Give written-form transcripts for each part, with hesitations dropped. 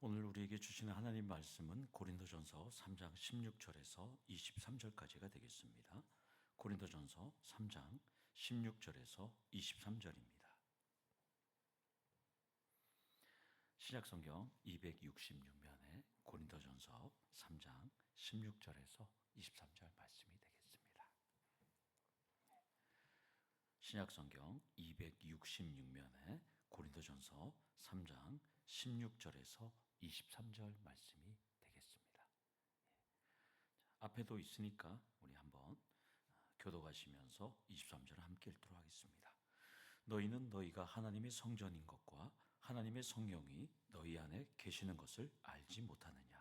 오늘 우리에게 주시는 하나님 말씀은 고린도전서 3장 16절에서 23절까지가 되겠습니다. 고린도전서 3장 16절에서 23절입니다. 신약성경 266면에 고린도전서 3장 16절에서 23절 말씀이 되겠습니다. 신약성경 266면에 고린도전서 3장 16절에서 23절 말씀이 되겠습니다. 앞에도 있으니까 우리 한번 교독하시면서 23절을 함께 읽도록 하겠습니다. 너희는 너희가 하나님의 성전인 것과 하나님의 성령이 너희 안에 계시는 것을 알지 못하느냐?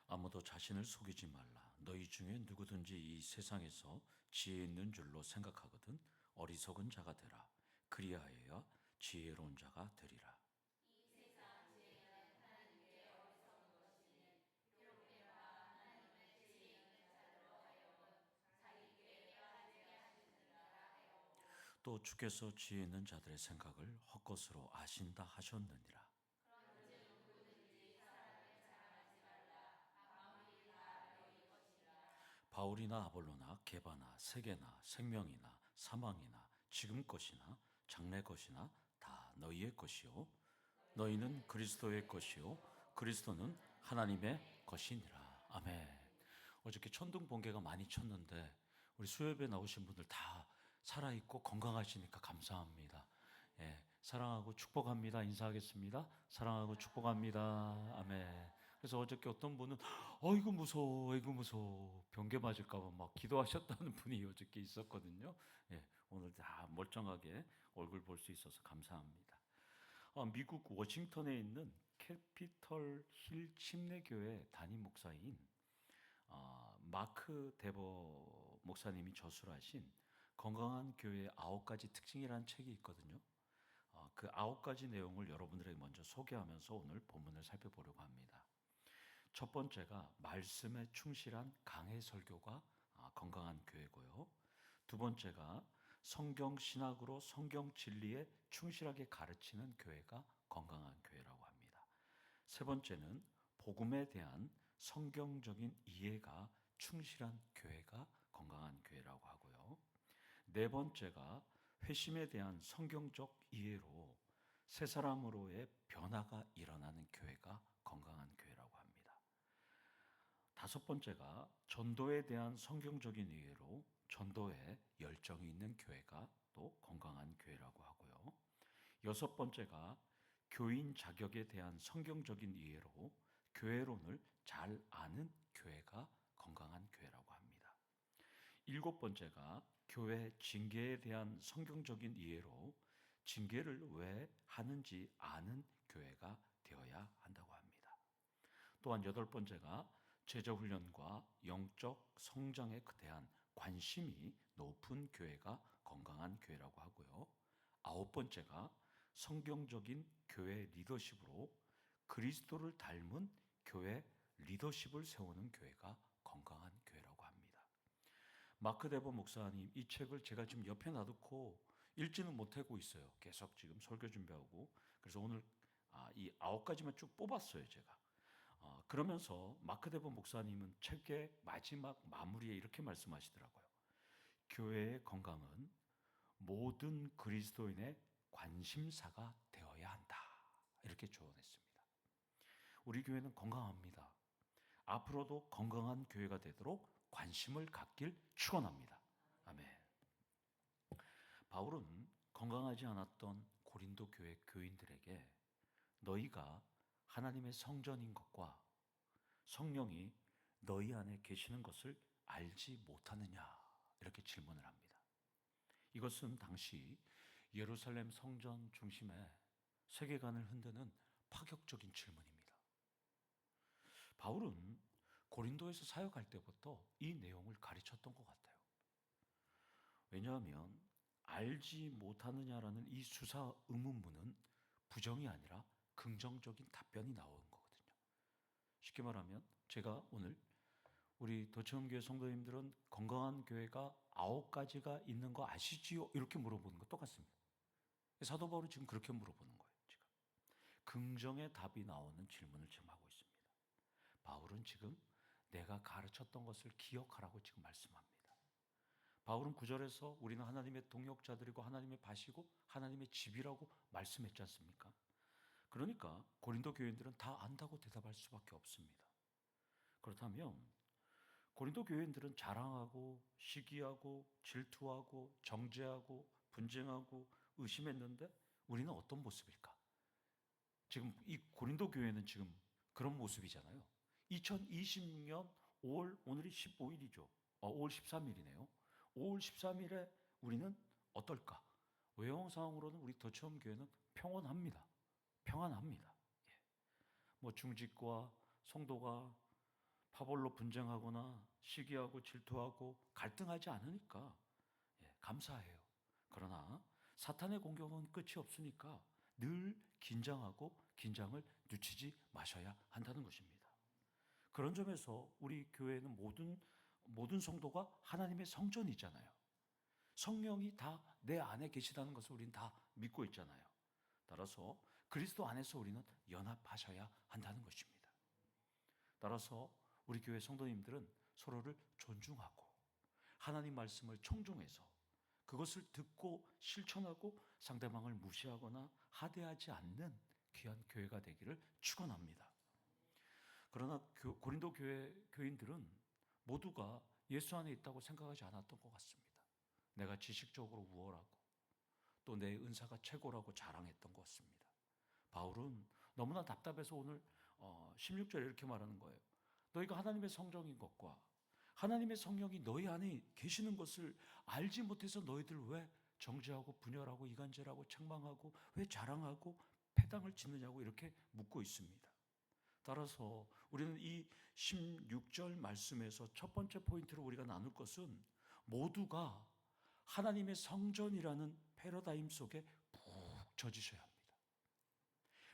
아무도 자신을 속이지 말라. 너희 중에 누구든지 이 세상에서 지혜 있는 줄로 생각하거든 어리석은 자가 되라. 그리하여야 지혜로운 자가 되리라. 또 주께서 지혜 있는 자들의 생각을 헛것으로 아신다 하셨느니라. 바울이나 아볼로나 게바나 세계나 생명이나 사망이나 지금 것이나 장래 것이나 다 너희의 것이요 너희는 그리스도의 것이요 그리스도는 하나님의 것이니라. 아멘. 어저께 천둥 번개가 많이 쳤는데 우리 수협에 나오신 분들 다 살아있고 건강하시니까 감사합니다. 예, 사랑하고 축복합니다. 인사하겠습니다. 사랑하고 축복합니다. 아멘. 그래서 어저께 어떤 분은 어이구 무서워, 어이구 무서워, 병개 맞을까봐 막 기도하셨다는 분이 어저께 있었거든요. 예, 오늘 다 멀쩡하게 얼굴 볼 수 있어서 감사합니다. 미국 워싱턴에 있는 캐피털 힐 침례교회 담임 목사인 마크 데버 목사님이 저술하신 건강한 교회의 9가지 특징이라는 책이 있거든요. 그 9가지 내용을 여러분들에게 먼저 소개하면서 오늘 본문을 살펴보려고 합니다. 첫 번째가 말씀에 충실한 강해 설교가 건강한 교회고요. 두 번째가 성경 신학으로 성경 진리에 충실하게 가르치는 교회가 건강한 교회라고 합니다. 세 번째는 복음에 대한 성경적인 이해가 충실한 교회가 건강한 교회라고 하고요. 네 번째가 회심에 대한 성경적 이해로 새 사람으로의 변화가 일어나는 교회가 건강한 교회라고 합니다. 다섯 번째가 전도에 대한 성경적인 이해로 전도에 열정이 있는 교회가 또 건강한 교회라고 하고요. 여섯 번째가 교인 자격에 대한 성경적인 이해로 교회론을 잘 아는 교회가 건강한 교회라고 합니다. 일곱 번째가 교회 징계에 대한 성경적인 이해로 징계를 왜 하는지 아는 교회가 되어야 한다고 합니다. 또한 여덟 번째가 제자훈련과 영적 성장에 대한 관심이 높은 교회가 건강한 교회라고 하고요. 아홉 번째가 성경적인 교회 리더십으로 그리스도를 닮은 교회 리더십을 세우는 교회가 건강한 교회라고 합니다. 마크 데버 목사님 이 책을 제가 지금 옆에 놔두고 읽지는 못하고 있어요. 계속 지금 설교 준비하고. 그래서 오늘 이 9가지만 쭉 뽑았어요, 제가. 그러면서 마크 데버 목사님은 책의 마지막 마무리에 이렇게 말씀하시더라고요. 교회의 건강은 모든 그리스도인의 관심사가 되어야 한다. 이렇게 조언했습니다. 우리 교회는 건강합니다. 앞으로도 건강한 교회가 되도록 관심을 갖길 축원합니다. 아멘. 바울은 건강하지 않았던 고린도 교회 교인들에게 너희가 하나님의 성전인 것과 성령이 너희 안에 계시는 것을 알지 못하느냐 이렇게 질문을 합니다. 이것은 당시 예루살렘 성전 중심의 세계관을 흔드는 파격적인 질문입니다. 바울은 고린도에서 사역할 때부터 이 내용을 가르쳤던 것 같아요. 왜냐하면 알지 못하느냐라는 이 수사 의문문은 부정이 아니라 긍정적인 답변이 나오는 거거든요. 쉽게 말하면 제가 오늘 우리 도처음교회 성도님들은 건강한 교회가 9가지가 있는 거 아시지요? 이렇게 물어보는 거 똑같습니다. 사도 바울은 지금 그렇게 물어보는 거예요. 지금 긍정의 답이 나오는 질문을 지금 하고 있습니다. 바울은 지금 내가 가르쳤던 것을 기억하라고 지금 말씀합니다. 바울은 9절에서 우리는 하나님의 동역자들이고 하나님의 밭이고 하나님의 집이라고 말씀했지 않습니까? 그러니까 고린도 교인들은 다 안다고 대답할 수밖에 없습니다. 그렇다면 고린도 교인들은 자랑하고 시기하고 질투하고 정죄하고 분쟁하고 의심했는데 우리는 어떤 모습일까? 지금 이 고린도 교회는 지금 그런 모습이잖아요. 2026년 5월, 오늘이 15일이죠. 5월 13일이네요. 5월 13일에 우리는 어떨까? 외형상으로는 우리 더처음 교회는 평온합니다. 평안합니다. 예. 뭐 중직과 성도가 파벌로 분쟁하거나 시기하고 질투하고 갈등하지 않으니까 감사해요. 그러나 사탄의 공격은 끝이 없으니까 늘 긴장하고 긴장을 늦추지 마셔야 한다는 것입니다. 그런 점에서 우리 교회는 모든 성도가 하나님의 성전이잖아요. 성령이 다 내 안에 계시다는 것을 우리는 다 믿고 있잖아요. 따라서 그리스도 안에서 우리는 연합하셔야 한다는 것입니다. 따라서 우리 교회 성도님들은 서로를 존중하고 하나님 말씀을 청종해서 그것을 듣고 실천하고 상대방을 무시하거나 하대하지 않는 귀한 교회가 되기를 축원합니다. 그러나 고린도 교회 교인들은 모두가 예수 안에 있다고 생각하지 않았던 것 같습니다. 내가 지식적으로 우월하고 또 내 은사가 최고라고 자랑했던 것 같습니다. 바울은 너무나 답답해서 오늘 16절에 이렇게 말하는 거예요. 너희가 하나님의 성령인 것과 하나님의 성령이 너희 안에 계시는 것을 알지 못해서 너희들 왜 정죄하고 분열하고 이간질하고 책망하고 왜 자랑하고 패당을 짓느냐고 이렇게 묻고 있습니다. 따라서 우리는 이 16절 말씀에서 첫 번째 포인트로 우리가 나눌 것은 모두가 하나님의 성전이라는 패러다임 속에 푹 젖으셔야 합니다.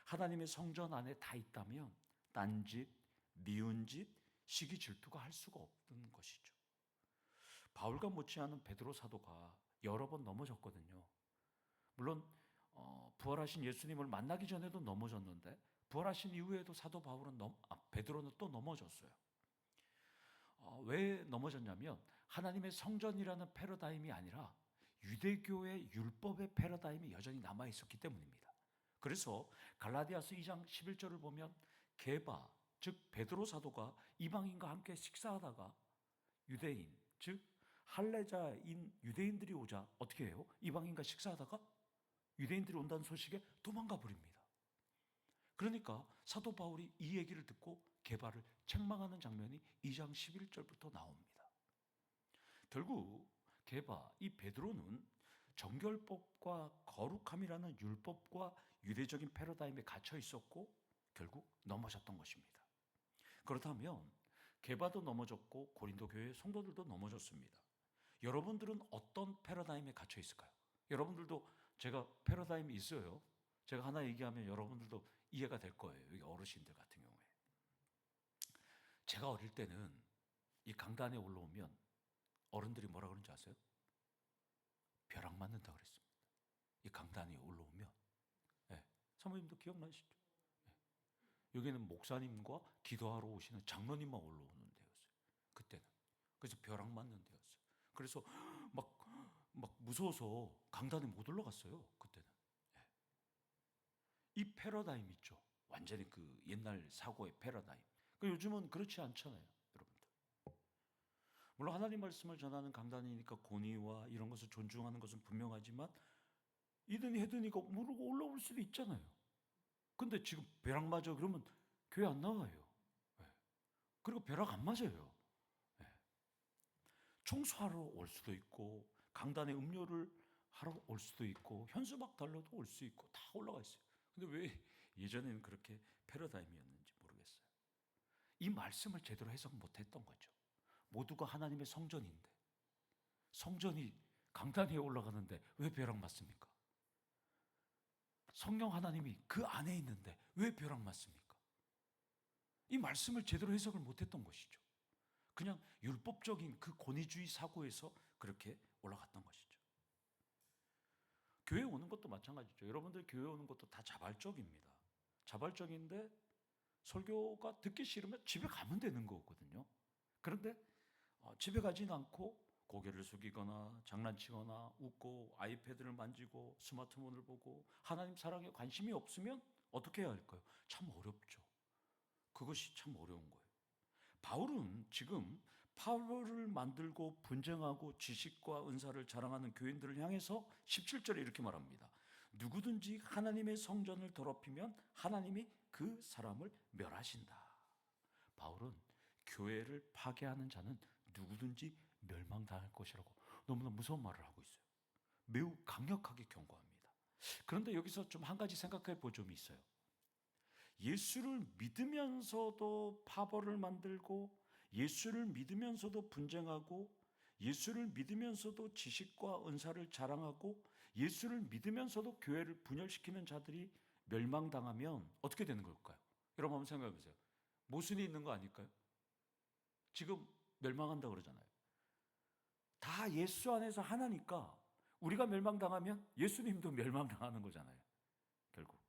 하나님의 성전 안에 다 있다면 딴짓, 미운 짓, 시기 질투가 할 수가 없는 것이죠. 바울과 못지않은 베드로 사도가 여러 번 넘어졌거든요. 물론 부활하신 예수님을 만나기 전에도 넘어졌는데 부활하신 이후에도 사도 베드로는 또 넘어졌어요. 왜 넘어졌냐면 하나님의 성전이라는 패러다임이 아니라 유대교의 율법의 패러다임이 여전히 남아있었기 때문입니다. 그래서 갈라디아서 2장 11절을 보면 게바, 즉 베드로 사도가 이방인과 함께 식사하다가 유대인, 즉 할례자인 유대인들이 오자 어떻게 해요? 이방인과 식사하다가 유대인들이 온다는 소식에 도망가 버립니다. 그러니까 사도 바울이 이 얘기를 듣고 게바를 책망하는 장면이 2장 11절부터 나옵니다. 결국 게바, 이 베드로는 정결법과 거룩함이라는 율법과 유대적인 패러다임에 갇혀 있었고 결국 넘어졌던 것입니다. 그렇다면 게바도 넘어졌고 고린도 교회 성도들도 넘어졌습니다. 여러분들은 어떤 패러다임에 갇혀 있을까요? 여러분들도 제가 패러다임이 있어요. 제가 하나 얘기하면 여러분들도 이해가 될 거예요. 여기 어르신들 같은 경우에. 제가 어릴 때는 이 강단에 올라오면 어른들이 뭐라 그러는지 아세요? 벼락 맞는다 그랬습니다. 이 강단에 올라오면. 네. 사모님도 기억나시죠? 네. 여기는 목사님과 기도하러 오시는 장로님만 올라오는 데였어요. 그때는. 그래서 벼락 맞는 데였어요. 그래서 막 무서워서 강단에 못 올라갔어요. 그때는. 네. 이 패러다임 있죠. 완전히 그 옛날 사고의 패러다임. 요즘은 그렇지 않잖아요. 여러분들. 물론 하나님 말씀을 전하는 강단이니까 권위와 이런 것을 존중하는 것은 분명하지만 이든이 해든이가 모르고 올라올 수도 있잖아요. 근데 지금 벼락 맞아 그러면 교회 안 나와요. 네. 그리고 벼락 안 맞아요. 네. 청소하러 올 수도 있고 강단에 음료를 하러 올 수도 있고 현수막 달러도 올 수 있고 다 올라가 있어요. 근데 왜 예전에는 그렇게 패러다임이었는지 모르겠어요. 이 말씀을 제대로 해석 못했던 거죠. 모두가 하나님의 성전인데 성전이 강단 위에 올라가는데 왜 벼락 맞습니까? 성령 하나님이 그 안에 있는데 왜 벼락 맞습니까? 이 말씀을 제대로 해석을 못했던 것이죠. 그냥 율법적인 그 권위주의 사고에서 그렇게 올라갔던 것이죠. 교회 오는 것도 마찬가지죠. 여러분들 교회 오는 것도 다 자발적입니다. 자발적인데 설교가 듣기 싫으면 집에 가면 되는 거거든요. 그런데 집에 가진 않고 고개를 숙이거나 장난치거나 웃고 아이패드를 만지고 스마트폰을 보고 하나님 사랑에 관심이 없으면 어떻게 해야 할까요? 참 어렵죠. 그것이 참 어려운 거예요. 바울은 지금 파벌을 만들고 분쟁하고 지식과 은사를 자랑하는 교인들을 향해서 17절에 이렇게 말합니다. 누구든지 하나님의 성전을 더럽히면 하나님이 그 사람을 멸하신다. 바울은 교회를 파괴하는 자는 누구든지 멸망당할 것이라고 너무나 무서운 말을 하고 있어요. 매우 강력하게 경고합니다. 그런데 여기서 좀 한 가지 생각해 볼 점이 있어요. 예수를 믿으면서도 파벌을 만들고 예수를 믿으면서도 분쟁하고 예수를 믿으면서도 지식과 은사를 자랑하고 예수를 믿으면서도 교회를 분열시키는 자들이 멸망당하면 어떻게 되는 걸까요? 여러분 한번 생각해 보세요. 모순이 있는 거 아닐까요? 지금 멸망한다고 그러잖아요. 다 예수 안에서 하나니까 우리가 멸망당하면 예수님도 멸망당하는 거잖아요. 결국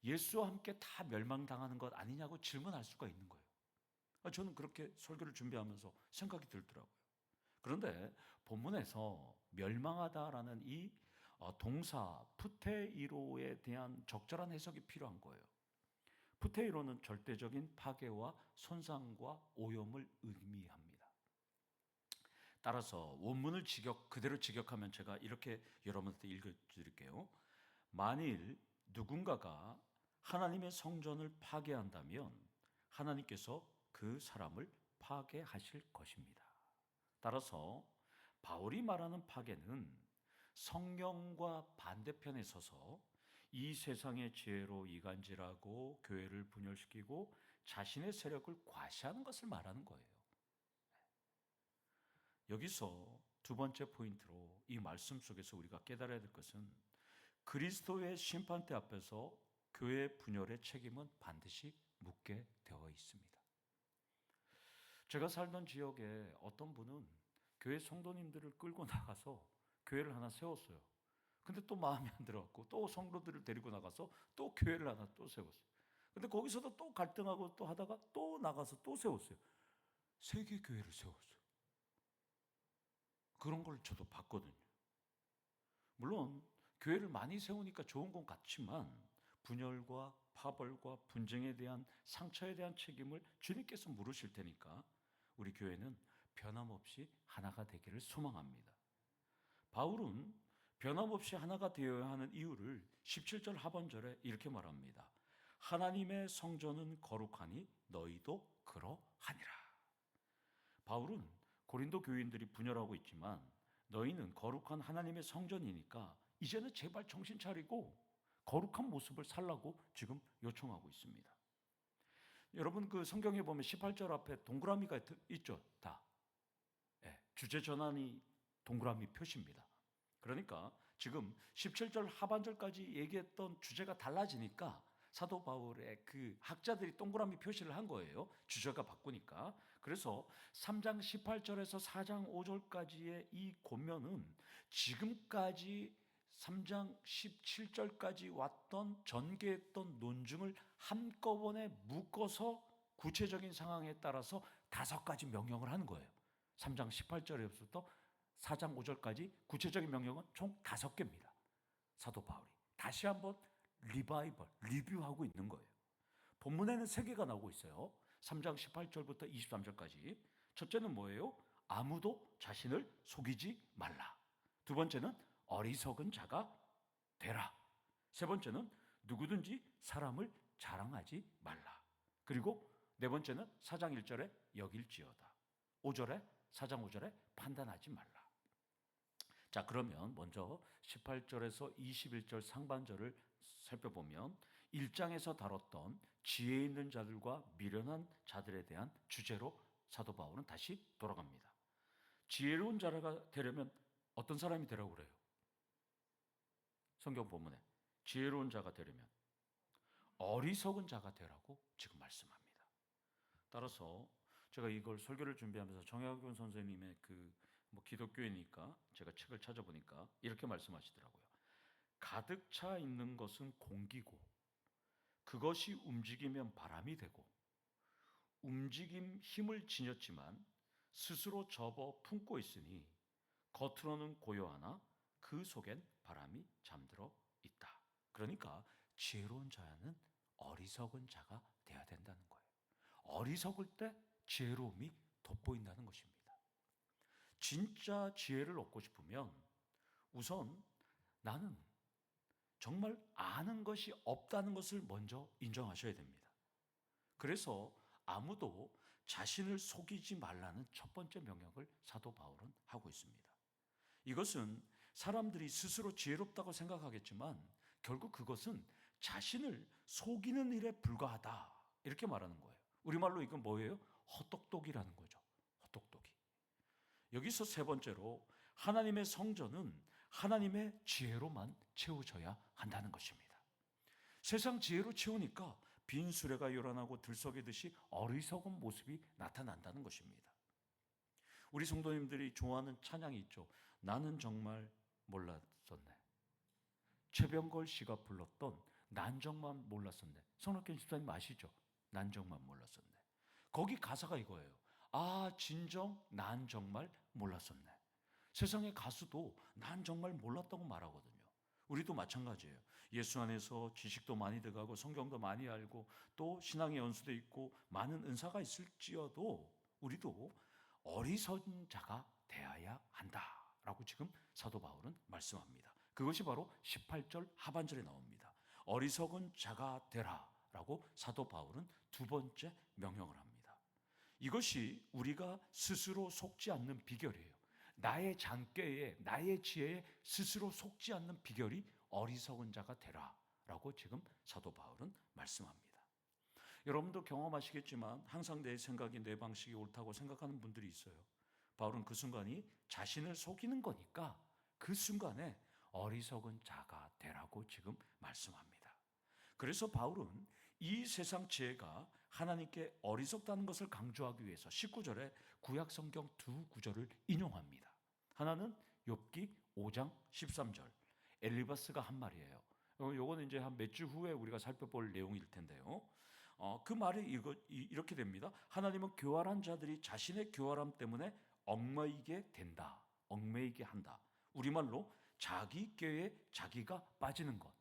예수와 함께 다 멸망당하는 것 아니냐고 질문할 수가 있는 거예요. 저는 그렇게 설교를 준비하면서 생각이 들더라고요. 그런데 본문에서 멸망하다라는 이 동사 푸테이로에 대한 적절한 해석이 필요한 거예요. 푸테이로는 절대적인 파괴와 손상과 오염을 의미합니다. 따라서 원문을 그대로 직역하면 제가 이렇게 여러분한테 읽어드릴게요. 만일 누군가가 하나님의 성전을 파괴한다면 하나님께서 그 사람을 파괴하실 것입니다. 따라서 바울이 말하는 파괴는 성령과 반대편에 서서 이 세상의 지혜로 이간질하고 교회를 분열시키고 자신의 세력을 과시하는 것을 말하는 거예요. 여기서 두 번째 포인트로 이 말씀 속에서 우리가 깨달아야 될 것은 그리스도의 심판대 앞에서 교회 분열의 책임은 반드시 묻게 되어 있습니다. 제가 살던 지역에 어떤 분은 교회 성도님들을 끌고 나가서 교회를 하나 세웠어요. 근데 또 마음에 안 들어갖고 또 성도들을 데리고 나가서 또 교회를 하나 또 세웠어요. 근데 거기서도 또 갈등하고 또 하다가 또 나가서 또 세웠어요. 세 개 교회를 세웠어요. 그런 걸 저도 봤거든요. 물론 교회를 많이 세우니까 좋은 건 같지만 분열과 파벌과 분쟁에 대한 상처에 대한 책임을 주님께서 물으실 테니까 우리 교회는 변함없이 하나가 되기를 소망합니다. 바울은 변함없이 하나가 되어야 하는 이유를 17절 하반절에 이렇게 말합니다. 하나님의 성전은 거룩하니 너희도 그러하니라. 바울은 고린도 교인들이 분열하고 있지만 너희는 거룩한 하나님의 성전이니까 이제는 제발 정신 차리고 거룩한 모습을 살라고 지금 요청하고 있습니다. 여러분 그 성경에 보면 18절 앞에 동그라미가 있죠. 다. 주제 전환이 동그라미 표시입니다. 그러니까 지금 17절 하반절까지 얘기했던 주제가 달라지니까 사도 바울의 그 학자들이 동그라미 표시를 한 거예요. 주제가 바꾸니까. 그래서 3장 18절에서 4장 5절까지의 이 권면은 지금까지 3장 17절까지 왔던 전개했던 논증을 한꺼번에 묶어서 구체적인 상황에 따라서 5가지 명령을 하는 거예요. 3장 18절에서부터 4장 5절까지 구체적인 명령은 총 5개입니다. 사도 바울이 다시 한번 리뷰하고 있는 거예요. 본문에는 3개가 나오고 있어요. 3장 18절부터 23절까지. 첫째는 뭐예요? 아무도 자신을 속이지 말라. 두 번째는 어리석은 자가 되라. 세 번째는 누구든지 사람을 자랑하지 말라. 그리고 네 번째는 4장 1절에 여길지어다. 5절에 4장 5절에 판단하지 말라. 자, 그러면 먼저 18절에서 21절 상반절을 살펴보면 1장에서 다뤘던 지혜 있는 자들과 미련한 자들에 대한 주제로 사도 바울은 다시 돌아갑니다. 지혜로운 자가 되려면 어떤 사람이 되라고 그래요? 성경 본문에 지혜로운 자가 되려면 어리석은 자가 되라고 지금 말씀합니다. 따라서 제가 이걸 설교를 준비하면서 정약용 선생님의 뭐 기독교이니까 제가 책을 찾아보니까 이렇게 말씀하시더라고요. 가득 차 있는 것은 공기고 그것이 움직이면 바람이 되고 움직임 힘을 지녔지만 스스로 접어 품고 있으니 겉으로는 고요하나 그 속엔 바람이 잠들어 있다. 그러니까 지혜로운 자는 어리석은 자가 돼야 된다는 거예요. 어리석을 때 지혜로움이 돋보인다는 것입니다. 진짜 지혜를 얻고 싶으면 우선 나는 정말 아는 것이 없다는 것을 먼저 인정하셔야 됩니다. 그래서 아무도 자신을 속이지 말라는 첫 번째 명령을 사도 바울은 하고 있습니다. 이것은 사람들이 스스로 지혜롭다고 생각하겠지만 결국 그것은 자신을 속이는 일에 불과하다 이렇게 말하는 거예요. 우리말로 이건 뭐예요? 헛똑똑이라는 거죠. 헛똑똑이. 여기서 세 번째로 하나님의 성전은 하나님의 지혜로만 채워져야 한다는 것입니다. 세상 지혜로 채우니까 빈 수레가 요란하고 들썩이듯이 어리석은 모습이 나타난다는 것입니다. 우리 성도님들이 좋아하는 찬양이 있죠. 나는 정말 몰랐었네. 최병걸 씨가 불렀던 난 정말 몰랐었네. 성락경 집사님 아시죠? 난 정말 몰랐었네. 거기 가사가 이거예요. 아, 진정 난 정말 몰랐었네. 세상의 가수도 난 정말 몰랐다고 말하거든요. 우리도 마찬가지예요. 예수 안에서 지식도 많이 들어가고 성경도 많이 알고 또 신앙의 연수도 있고 많은 은사가 있을지어도 우리도 어리석은 자가 되어야 한다라고 지금 사도 바울은 말씀합니다. 그것이 바로 18절 하반절에 나옵니다. 어리석은 자가 되라라고 사도 바울은 두 번째 명령을 합니다. 이것이 우리가 스스로 속지 않는 비결이에요. 나의 잔꾀에 나의 지혜에 스스로 속지 않는 비결이 어리석은 자가 되라라고 지금 사도 바울은 말씀합니다. 여러분도 경험하시겠지만 항상 내 생각이 내 방식이 옳다고 생각하는 분들이 있어요. 바울은 그 순간이 자신을 속이는 거니까 그 순간에 어리석은 자가 되라고 지금 말씀합니다. 그래서 바울은 이 세상 지혜가 하나님께 어리석다는 것을 강조하기 위해서 19절에 구약 성경 두 구절을 인용합니다. 하나는 욥기 5장 13절 엘리바스가 한 말이에요. 요거는 이제 한 몇 주 후에 우리가 살펴볼 내용일 텐데요. 그 말이 이렇게 됩니다. 하나님은 교활한 자들이 자신의 교활함 때문에 얽매이게 된다. 얽매이게 한다. 우리말로 자기 꾀에 자기가 빠지는 것.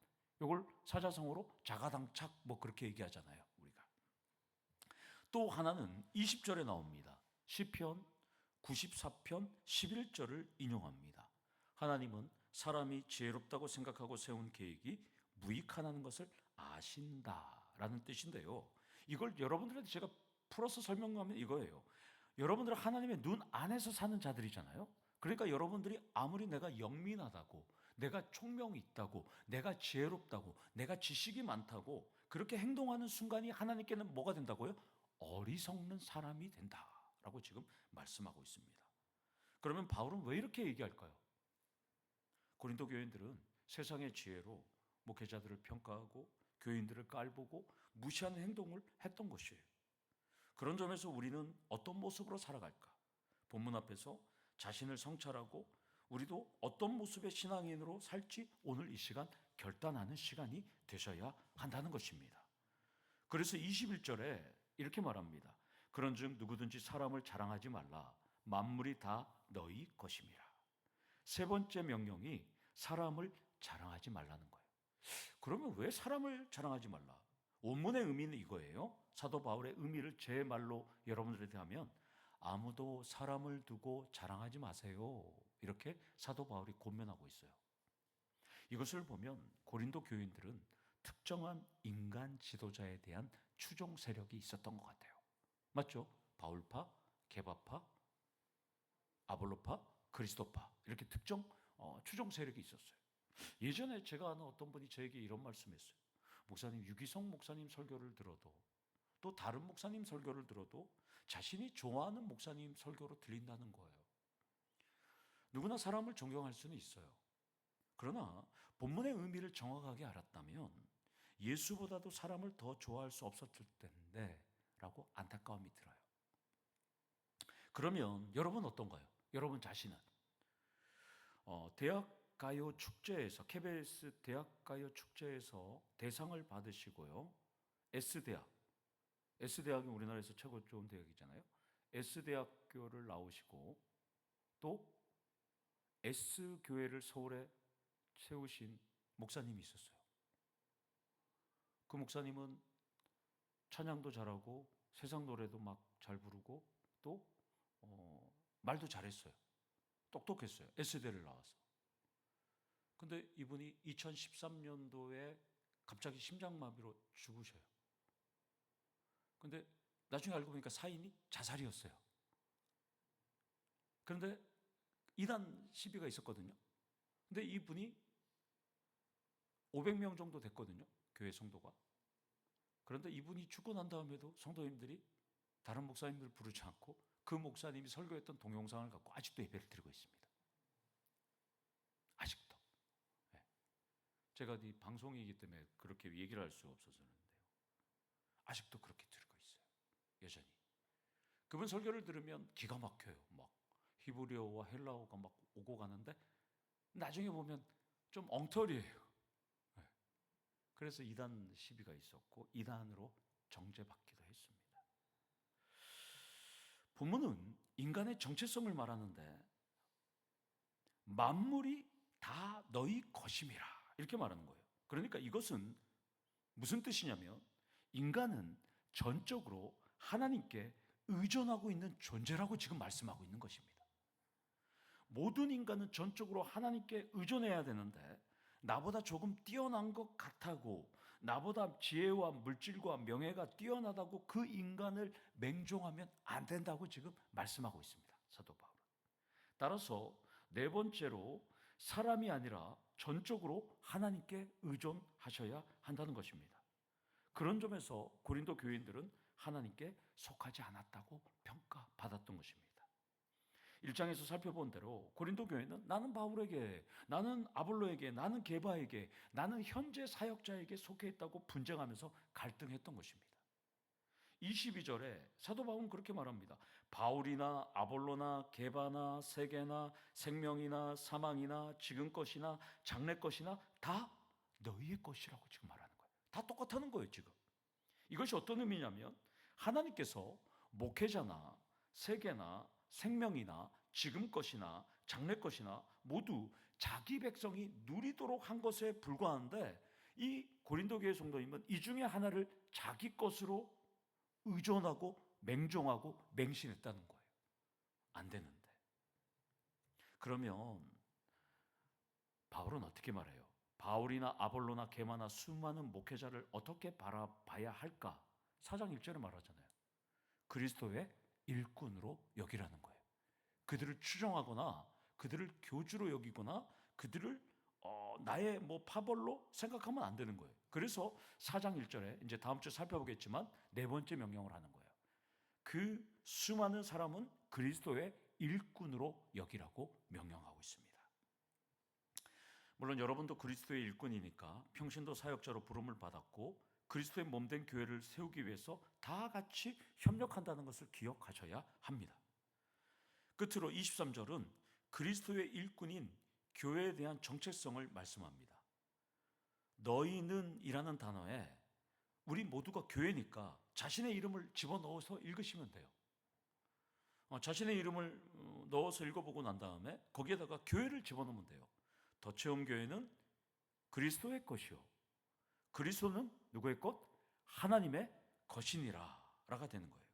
이걸 사자성어로 자가당착 뭐 그렇게 얘기하잖아요, 우리가. 또 하나는 20절에 나옵니다. 시편 94편 11절을 인용합니다. 하나님은 사람이 지혜롭다고 생각하고 세운 계획이 무익하다는 것을 아신다라는 뜻인데요. 이걸 여러분들한테 제가 풀어서 설명하면 이거예요. 여러분들은 하나님의 눈 안에서 사는 자들이잖아요. 그러니까 여러분들이 아무리 내가 영민하다고, 내가 총명이 있다고, 내가 지혜롭다고, 내가 지식이 많다고 그렇게 행동하는 순간이 하나님께는 뭐가 된다고요? 어리석는 사람이 된다라고 지금 말씀하고 있습니다. 그러면 바울은 왜 이렇게 얘기할까요? 고린도 교인들은 세상의 지혜로 목회자들을 평가하고 교인들을 깔보고 무시하는 행동을 했던 것이에요. 그런 점에서 우리는 어떤 모습으로 살아갈까? 본문 앞에서 자신을 성찰하고 우리도 어떤 모습의 신앙인으로 살지 오늘 이 시간 결단하는 시간이 되셔야 한다는 것입니다. 그래서 21절에 이렇게 말합니다. 그런즉 누구든지 사람을 자랑하지 말라. 만물이 다 너희 것임이라. 세 번째 명령이 사람을 자랑하지 말라는 거예요. 그러면 왜 사람을 자랑하지 말라? 원문의 의미는 이거예요. 사도 바울의 의미를 제 말로 여러분들한테 하면 아무도 사람을 두고 자랑하지 마세요. 이렇게 사도 바울이 권면하고 있어요. 이것을 보면 고린도 교인들은 특정한 인간 지도자에 대한 추종 세력이 있었던 것 같아요. 맞죠? 바울파, 게바파, 아볼로파, 그리스도파 이렇게 특정 추종 세력이 있었어요. 예전에 제가 아는 어떤 분이 저에게 이런 말씀했어요. 목사님, 유기성 목사님 설교를 들어도 또 다른 목사님 설교를 들어도 자신이 좋아하는 목사님 설교로 들린다는 거예요. 누구나 사람을 존경할 수는 있어요. 그러나 본문의 의미를 정확하게 알았다면 예수보다도 사람을 더 좋아할 수 없었을 텐데 라고 안타까움이 들어요. 그러면 여러분 어떤가요? 여러분 자신은 대학 가요 축제에서 KBS 대학 가요 축제에서 대상을 받으시고요. S대학, S대학이 우리나라에서 최고 좋은 대학이잖아요. S대학교를 나오시고 또 S교회를 서울에 세우신 목사님이 있었어요. 그 목사님은 찬양도 잘하고 세상 노래도 막 잘 부르고 또 말도 잘했어요. 똑똑했어요. S대를 나와서. 근데 이분이 2013년도에 갑자기 심장마비로 죽으셔요. 근데 나중에 알고 보니까 사인이 자살이었어요. 그런데 이단 시비가 있었거든요. 근데 이분이 500명 정도 됐거든요. 교회 성도가. 그런데 이분이 죽고 난 다음에도 성도님들이 다른 목사님들 부르지 않고 그 목사님이 설교했던 동영상을 갖고 아직도 예배를 드리고 있습니다. 아직도. 네. 제가 이 방송이기 때문에 그렇게 얘기를 할 수가 없어서 그런데요. 아직도 그렇게 드리고 있어요. 여전히. 그분 설교를 들으면 기가 막혀요. 막 히브리어와 헬라어가 막 오고 가는데 나중에 보면 좀 엉터리예요. 네. 그래서 이단 시비가 있었고 이단으로 정죄받기도 했습니다. 본문은 인간의 정체성을 말하는데 만물이 다 너희 것임이라 이렇게 말하는 거예요. 그러니까 이것은 무슨 뜻이냐면 인간은 전적으로 하나님께 의존하고 있는 존재라고 지금 말씀하고 있는 것입니다. 모든 인간은 전적으로 하나님께 의존해야 되는데 나보다 조금 뛰어난 것 같다고 나보다 지혜와 물질과 명예가 뛰어나다고 그 인간을 맹종하면 안 된다고 지금 말씀하고 있습니다. 사도 바울은. 따라서 네 번째로 사람이 아니라 전적으로 하나님께 의존하셔야 한다는 것입니다. 그런 점에서 고린도 교인들은 하나님께 속하지 않았다고 평가받았던 것입니다. 1장에서 살펴본 대로 고린도 교회는 나는 바울에게, 나는 아볼로에게, 나는 게바에게, 나는 현재 사역자에게 속해 있다고 분쟁하면서 갈등했던 것입니다. 22절에 사도 바울은 그렇게 말합니다. 바울이나 아볼로나 게바나 세계나 생명이나 사망이나 지금 것이나 장래 것이나 다 너희의 것이라고 지금 말하는 거예요. 다 똑같다는 거예요 지금. 이것이 어떤 의미냐면 하나님께서 목회자나 세계나 생명이나 지금 것이나 장래 것이나 모두 자기 백성이 누리도록 한 것에 불과한데 이 고린도 교회 성도님은 이 중에 하나를 자기 것으로 의존하고 맹종하고 맹신했다는 거예요. 안 되는데. 그러면 바울은 어떻게 말해요? 바울이나 아볼로나 게마나 수많은 목회자를 어떻게 바라봐야 할까? 4장 1절에 말하잖아요. 그리스도의 일꾼으로 여기라는 거예요. 그들을 추종하거나 그들을 교주로 여기거나 그들을 나의 파벌로 생각하면 안 되는 거예요. 그래서 4장 1절에 이제 다음 주에 살펴보겠지만 네 번째 명령을 하는 거예요. 그 수많은 사람은 그리스도의 일꾼으로 여기라고 명령하고 있습니다. 물론 여러분도 그리스도의 일꾼이니까 평신도 사역자로 부름을 받았고 그리스도의 몸된 교회를 세우기 위해서 다 같이 협력한다는 것을 기억하셔야 합니다. 끝으로 23절은 그리스도의 일꾼인 교회에 대한 정체성을 말씀합니다. 너희는 이라는 단어에 우리 모두가 교회니까 자신의 이름을 집어넣어서 읽으시면 돼요. 자신의 이름을 넣어서 읽어보고 난 다음에 거기에다가 교회를 집어넣으면 돼요. 덧체험 교회는 그리스도의 것이요 그리스도는 누구의 것? 하나님의 것이니라 라가 되는 거예요.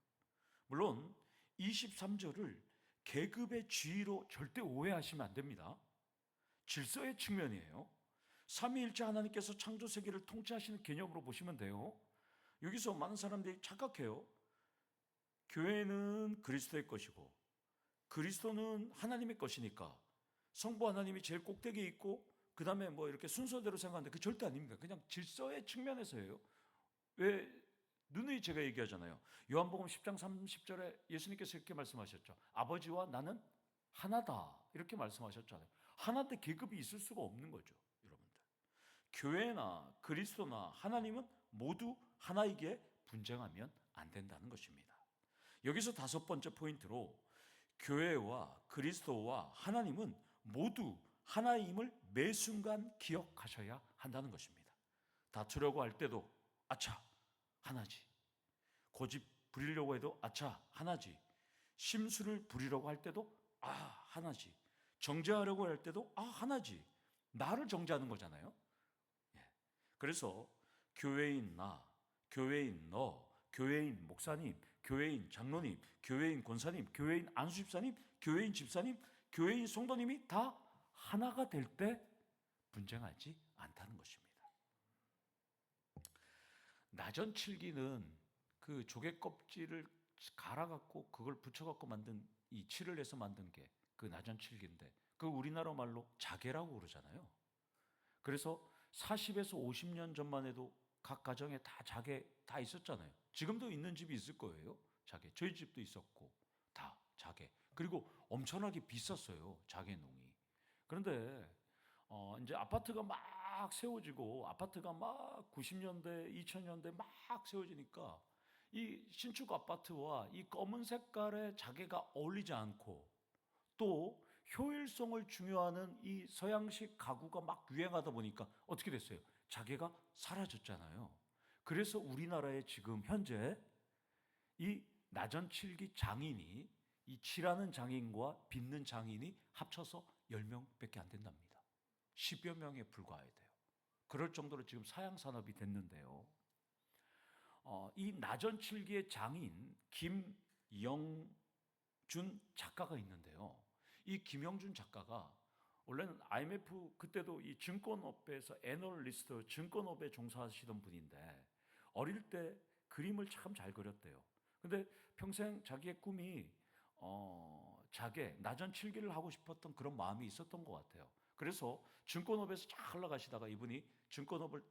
물론 23절을 계급의 지위로 절대 오해하시면 안 됩니다. 질서의 측면이에요. 삼위일체 하나님께서 창조 세계를 통치하시는 개념으로 보시면 돼요. 여기서 많은 사람들이 착각해요. 교회는 그리스도의 것이고 그리스도는 하나님의 것이니까 성부 하나님이 제일 꼭대기에 있고 그 다음에 이렇게 순서대로 생각하는데 그 절대 아닙니다. 그냥 질서의 측면에서예요. 왜 누누이 제가 얘기하잖아요. 요한복음 10장 30절에 예수님께서 이렇게 말씀하셨죠. 아버지와 나는 하나다 이렇게 말씀하셨잖아요. 하나인데 계급이 있을 수가 없는 거죠. 여러분들 교회나 그리스도나 하나님은 모두 하나이기에 분쟁하면 안 된다는 것입니다. 여기서 다섯 번째 포인트로 교회와 그리스도와 하나님은 모두 하나임을 매 순간 기억하셔야 한다는 것입니다. 다투려고 할 때도 아차 하나지, 고집 부리려고 해도 아차 하나지, 심술을 부리려고 할 때도 하나지, 정죄하려고 할 때도 하나지. 나를 정죄하는 거잖아요. 그래서 교회인 나, 교회인 너, 교회인 목사님, 교회인 장로님, 교회인 권사님, 교회인 안수집사님, 교회인 집사님, 교회인 성도님이 다 하나가 될 때 분쟁하지 않다는 것입니다. 나전칠기는 그 조개 껍질을 갈아갖고 그걸 붙여갖고 만든, 이 칠을 해서 만든 게 그 나전칠기인데, 그 우리나라 말로 자개라고 그러잖아요. 그래서 40에서 50년 전만 해도 각 가정에 다 자개 다 있었잖아요. 지금도 있는 집이 있을 거예요. 자개. 저희 집도 있었고 다 자개. 그리고 엄청나게 비쌌어요. 자개농이. 그런데 이제 아파트가 막 세워지고, 아파트가 막 90년대, 2000년대 막 세워지니까 이 신축 아파트와 이 검은 색깔의 자개가 어울리지 않고, 또 효율성을 중요하는 이 서양식 가구가 막 유행하다 보니까 어떻게 됐어요? 자개가 사라졌잖아요. 그래서 우리나라에 지금 현재 이 나전칠기 장인이, 이 칠하는 장인과 빚는 장인이 합쳐서 10명밖에 안 된답니다. 10여 명에 불과해야 돼요. 그럴 정도로 지금 사양 산업이 됐는데요. 이 나전칠기의 장인 김영준 작가가 있는데요. 이 김영준 작가가 원래는 IMF 그때도 이 증권업에서 애널리스트, 증권업에 종사하시던 분인데 어릴 때 그림을 참 잘 그렸대요. 근데 평생 자기의 꿈이 자개, 나전칠기를 하고 싶었던 그런 마음이 있었던 것 같아요. 그래서 증권업에서 잘 올라가시다가 이분이 증권업을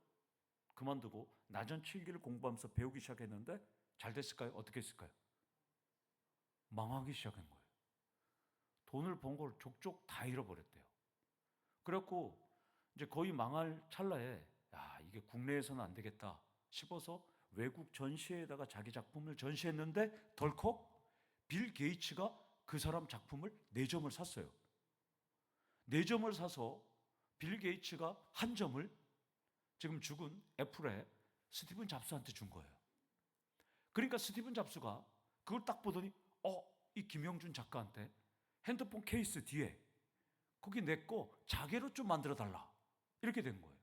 그만두고 나전칠기를 공부하면서 배우기 시작했는데 잘 됐을까요? 어떻게 했을까요? 망하기 시작한 거예요. 돈을 번 걸 족족 다 잃어버렸대요. 그래갖고 이제 거의 망할 찰나에 이게 국내에서는 안 되겠다 싶어서 외국 전시회에다가 자기 작품을 전시했는데 덜컥 빌 게이츠가 그 사람 작품을 4점을 샀어요. 4점을 사서 빌 게이츠가 1점을 지금 죽은 애플의 스티븐 잡스한테 준 거예요. 그러니까 스티븐 잡스가 그걸 딱 보더니 이 김영준 작가한테 핸드폰 케이스 뒤에 거기 내 거 자개로 좀 만들어 달라 이렇게 된 거예요.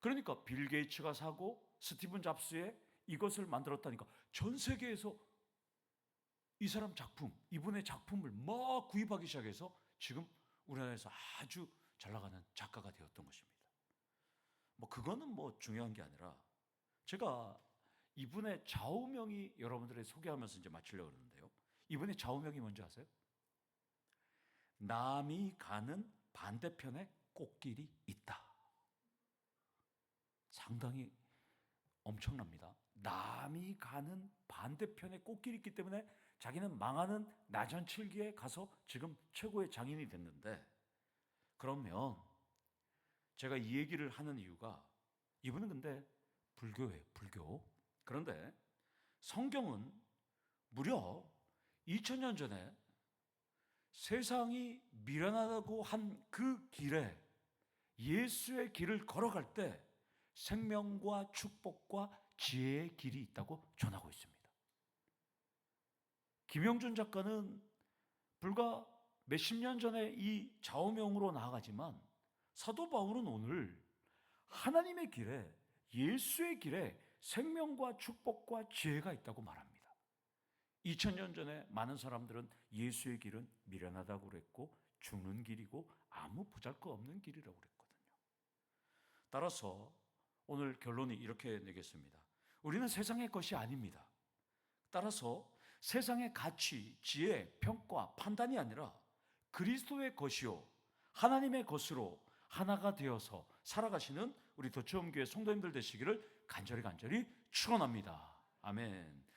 그러니까 빌 게이츠가 사고 스티븐 잡스의 이것을 만들었다니까 전 세계에서 이 사람 작품, 이분의 작품을 막 구입하기 시작해서 지금 우리나라에서 아주 잘 나가는 작가가 되었던 것입니다. 그거는 중요한 게 아니라 제가 이분의 좌우명이 여러분들에게 소개하면서 이제 마치려고 그러는데요. 이분의 좌우명이 뭔지 아세요? 남이 가는 반대편에 꽃길이 있다. 상당히 엄청납니다. 남이 가는 반대편에 꽃길이 있기 때문에 자기는 망하는 나전칠기에 가서 지금 최고의 장인이 됐는데, 그러면 제가 이 얘기를 하는 이유가 이분은 근데 불교예요. 불교. 그런데 성경은 무려 2000년 전에 세상이 미련하다고 한 그 길에, 예수의 길을 걸어갈 때 생명과 축복과 지혜의 길이 있다고 전하고 있습니다. 김영준 작가는 불과 몇십 년 전에 이 좌우명으로 나아가지만 사도 바울은 오늘 하나님의 길에, 예수의 길에 생명과 축복과 지혜가 있다고 말합니다. 2000년 전에 많은 사람들은 예수의 길은 미련하다고 그랬고 죽는 길이고 아무 보잘것없는 길이라고 그랬거든요. 따라서 오늘 결론이 이렇게 내겠습니다. 우리는 세상의 것이 아닙니다. 따라서 세상의 가치, 지혜, 평가, 판단이 아니라 그리스도의 것이요 하나님의 것으로 하나가 되어서 살아가시는 우리 도처음교회 성도님들 되시기를 간절히 축원합니다. 아멘.